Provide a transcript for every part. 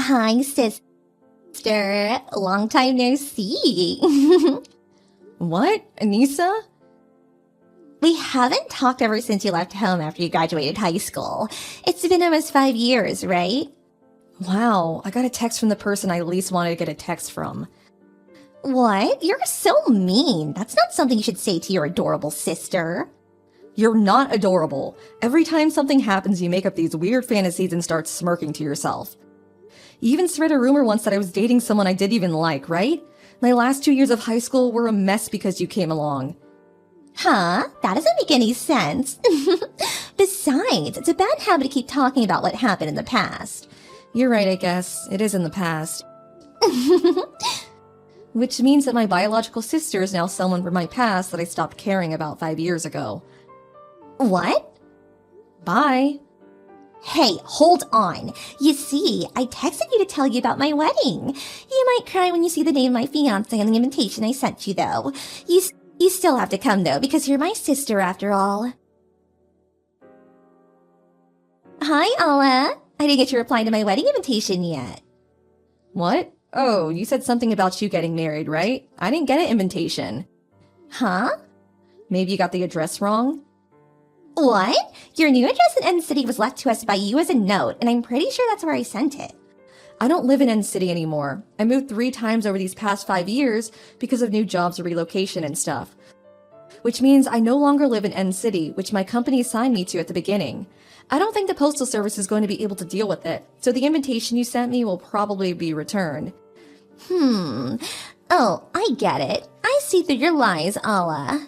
Hi, sister. Long time no see. What? Anissa? We haven't talked ever since you left home after you graduated high school. It's been almost 5 years, right? Wow, I got a text from the person I least wanted to get a text from. What? You're so mean. That's not something you should say to your adorable sister. You're not adorable. Every time something happens, you make up these weird fantasies and start smirking to yourself. You even spread a rumor once that I was dating someone I didn't even like, right? My last 2 years of high school were a mess because you came along. Huh? That doesn't make any sense. Besides, it's a bad habit to keep talking about what happened in the past. You're right, I guess. It is in the past. Which means that my biological sister is now someone from my past that I stopped caring about 5 years ago. What? Bye. Hey, hold on. You see, I texted you to tell you about my wedding. You might cry when you see the name of my fiancé on the invitation I sent you, though. You still have to come, though, because you're my sister after all. Hi, Alla. I didn't get your reply to my wedding invitation yet. What? Oh, you said something about you getting married, right? I didn't get an invitation. Huh? Maybe you got the address wrong? What? Your new address in End City was left to us by you as a note, and I'm pretty sure that's where I sent it. I don't live in End City anymore. I moved 3 times over these past 5 years because of new jobs or relocation and stuff. Which means I no longer live in End City, which my company assigned me to at the beginning. I don't think the Postal Service is going to be able to deal with it, so the invitation you sent me will probably be returned. Oh, I get it. I see through your lies, Alla.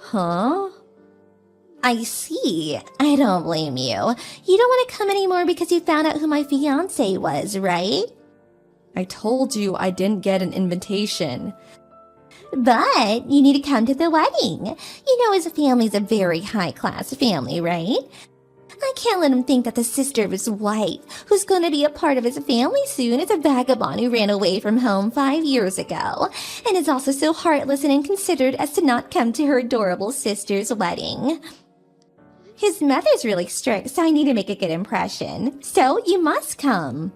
Huh? I see. I don't blame you. You don't want to come anymore because you found out who my fiancé was, right? I told you I didn't get an invitation. But you need to come to the wedding. You know his family's a very high-class family, right? I can't let him think that the sister of his wife, who's going to be a part of his family soon, is a vagabond who ran away from home 5 years ago, and is also so heartless and inconsiderate as to not come to her adorable sister's wedding. His mother's really strict, so I need to make a good impression. So you must come.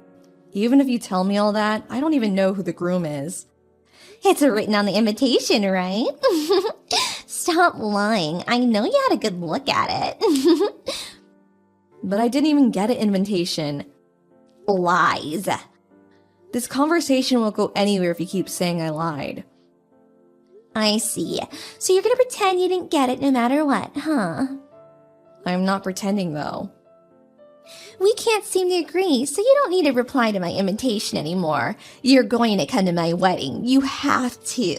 Even if you tell me all that, I don't even know who the groom is. It's written on the invitation, right? Stop lying. I know you had a good look at it. But I didn't even get an invitation. Lies. This conversation won't go anywhere if you keep saying I lied. I see. So you're gonna pretend you didn't get it no matter what, huh? I'm not pretending, though. We can't seem to agree, so you don't need to reply to my invitation anymore. You're going to come to my wedding. You have to.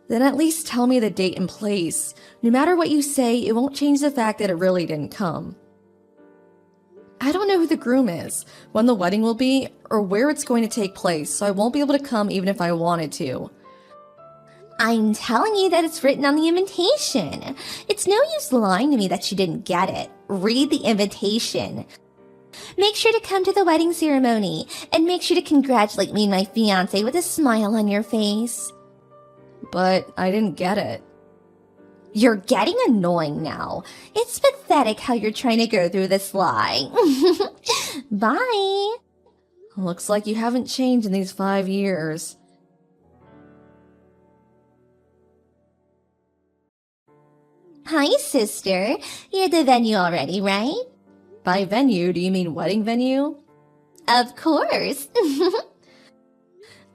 Then at least tell me the date and place. No matter what you say, it won't change the fact that it really didn't come. I don't know who the groom is, when the wedding will be, or where it's going to take place, so I won't be able to come even if I wanted to. I'm telling you that it's written on the invitation. It's no use lying to me that you didn't get it. Read the invitation. Make sure to come to the wedding ceremony, and make sure to congratulate me and my fiancé with a smile on your face. But I didn't get it. You're getting annoying now. It's pathetic how you're trying to go through this lie. Bye. Looks like you haven't changed in these 5 years. Hi, sister. You're at the venue already, right? By venue, do you mean wedding venue? Of course.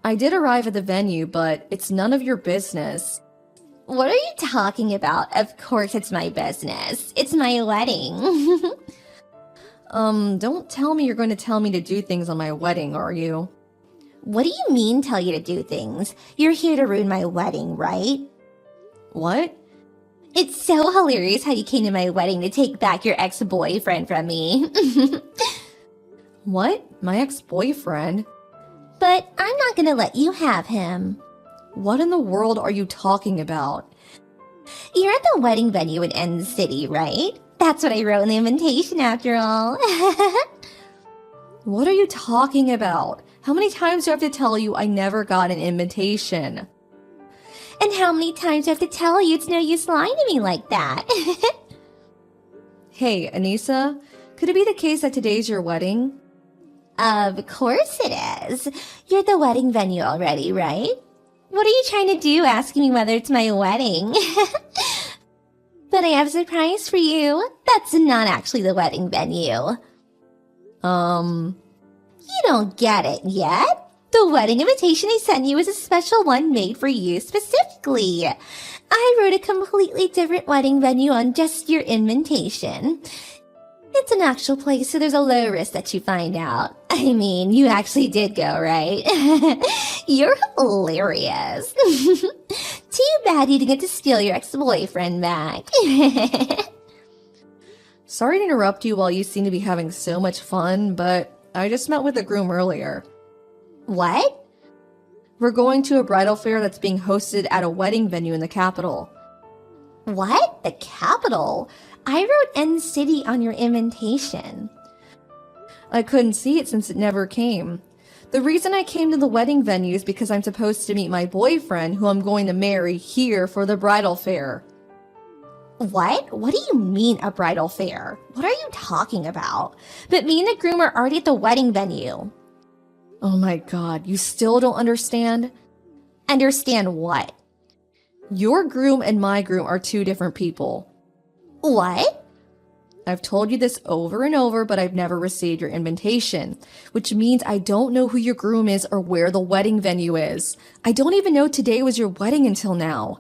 I did arrive at the venue, but it's none of your business. What are you talking about? Of course it's my business. It's my wedding. Don't tell me you're going to tell me to do things on my wedding, are you? What do you mean tell you to do things? You're here to ruin my wedding, right? What? It's so hilarious how you came to my wedding to take back your ex-boyfriend from me. What? My ex-boyfriend? But I'm not gonna let you have him. What in the world are you talking about? You're at the wedding venue in End City, right? That's what I wrote in the invitation after all. What are you talking about? How many times do I have to tell you I never got an invitation? And how many times do I have to tell you it's no use lying to me like that? Hey, Anissa, could it be the case that today's your wedding? Of course it is. You're at the wedding venue already, right? What are you trying to do asking me whether it's my wedding? But I have a surprise for you. That's not actually the wedding venue. You don't get it yet? The wedding invitation I sent you is a special one made for you specifically. I wrote a completely different wedding venue on just your invitation. It's an actual place, so there's a low risk that you find out. I mean, you actually did go, right? You're hilarious. Too bad you didn't get to steal your ex-boyfriend back. Sorry to interrupt you while you seem to be having so much fun, but I just met with the groom earlier. What? We're going to a bridal fair that's being hosted at a wedding venue in the capital. What? The capital? I wrote N City on your invitation. I couldn't see it since it never came. The reason I came to the wedding venue is because I'm supposed to meet my boyfriend, who I'm going to marry, here for the bridal fair. What? What do you mean a bridal fair? What are you talking about? But me and the groom are already at the wedding venue. Oh my god, you still don't understand? Understand what? Your groom and my groom are two different people. What? I've told you this over and over, but I've never received your invitation, which means I don't know who your groom is or where the wedding venue is. I don't even know today was your wedding until now.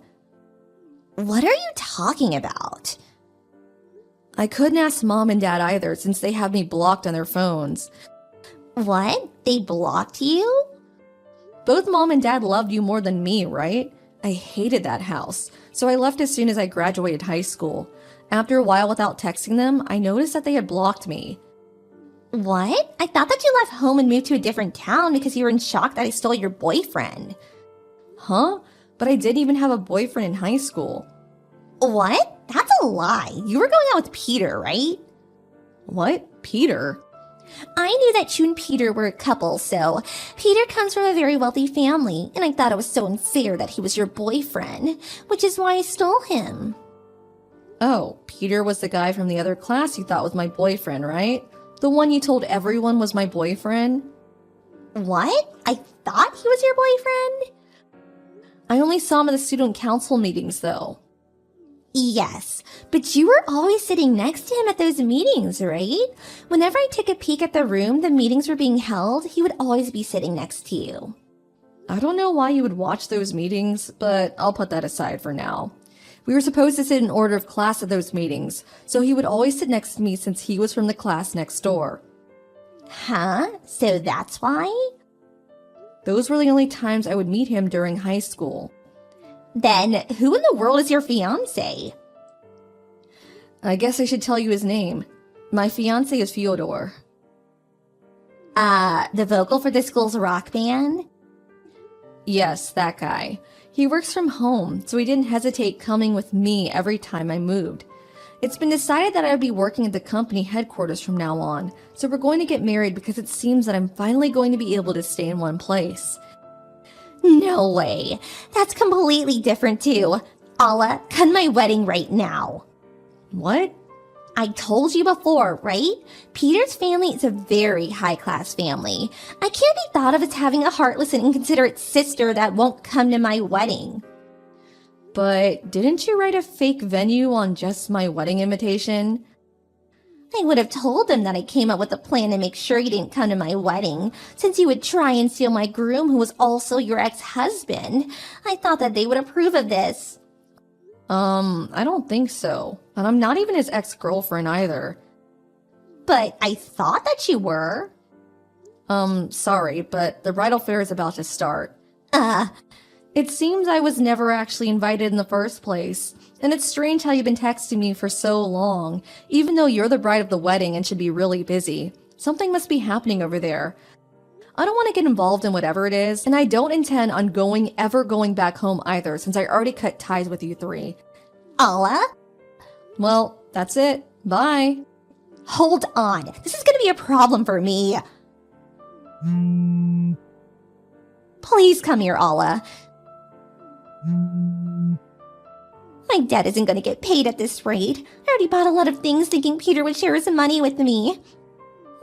What are you talking about? I couldn't ask mom and dad either since they have me blocked on their phones. What? They blocked you? Both mom and dad loved you more than me, right? I hated that house, so I left as soon as I graduated high school. After a while without texting them, I noticed that they had blocked me. What? I thought that you left home and moved to a different town because you were in shock that I stole your boyfriend. Huh? But I didn't even have a boyfriend in high school. What? That's a lie. You were going out with Peter, right? What? Peter? I knew that you and Peter were a couple, so Peter comes from a very wealthy family, and I thought it was so unfair that he was your boyfriend, which is why I stole him. Oh, Peter was the guy from the other class you thought was my boyfriend, right? The one you told everyone was my boyfriend? What? I thought he was your boyfriend? I only saw him at the student council meetings, though. Yes, but you were always sitting next to him at those meetings, right? Whenever I took a peek at the room the meetings were being held, he would always be sitting next to you. I don't know why you would watch those meetings, but I'll put that aside for now. We were supposed to sit in order of class at those meetings, so he would always sit next to me since he was from the class next door. Huh? So that's why? Those were the only times I would meet him during high school. Then who in the world is your fiancé? I guess I should tell you his name. My fiancé is Fyodor. The vocal for the school's rock band? Yes, that guy. He works from home, so he didn't hesitate coming with me every time I moved. It's been decided that I would be working at the company headquarters from now on, so we're going to get married because it seems that I'm finally going to be able to stay in one place. No way. That's completely different too. Allah, cut my wedding right now. What? I told you before, right? Peter's family is a very high-class family. I can't be thought of as having a heartless and inconsiderate sister that won't come to my wedding. But didn't you write a fake venue on just my wedding invitation? I would have told them that I came up with a plan to make sure you didn't come to my wedding, since you would try and steal my groom who was also your ex-husband. I thought that they would approve of this. I don't think so. And I'm not even his ex-girlfriend either. But I thought that you were. Sorry, but the bridal fair is about to start. It seems I was never actually invited in the first place. And it's strange how you've been texting me for so long, even though you're the bride of the wedding and should be really busy. Something must be happening over there. I don't want to get involved in whatever it is, and I don't intend on ever going back home either, since I already cut ties with you three. Allah? Well, that's it. Bye. Hold on. This is gonna be a problem for me. Please come here, Allah. My dad isn't gonna get paid at this rate. I already bought a lot of things thinking Peter would share his money with me.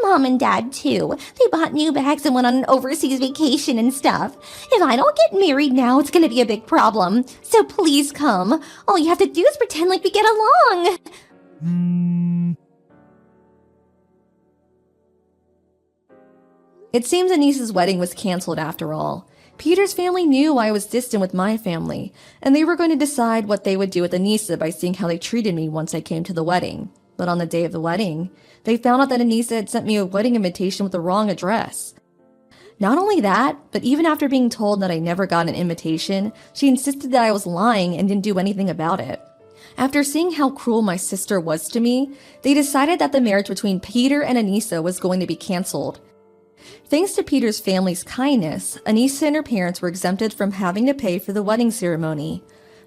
Mom and Dad, too. They bought new bags and went on an overseas vacation and stuff. If I don't get married now, it's gonna be a big problem. So please come. All you have to do is pretend like we get along. It seems Anissa's wedding was canceled after all. Peter's family knew I was distant with my family, and they were going to decide what they would do with Anissa by seeing how they treated me once I came to the wedding. But on the day of the wedding, they found out that Anissa had sent me a wedding invitation with the wrong address. Not only that, but even after being told that I never got an invitation, she insisted that I was lying and didn't do anything about it. After seeing how cruel my sister was to me, they decided that the marriage between Peter and Anissa was going to be canceled. Thanks to Peter's family's kindness, Anissa and her parents were exempted from having to pay for the wedding ceremony.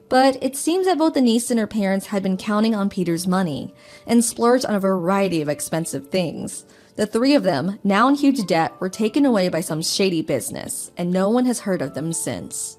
But it seems that both Anissa and her parents had been counting on Peter's money and splurged on a variety of expensive things. The three of them, now in huge debt, were taken away by some shady business, and no one has heard of them since.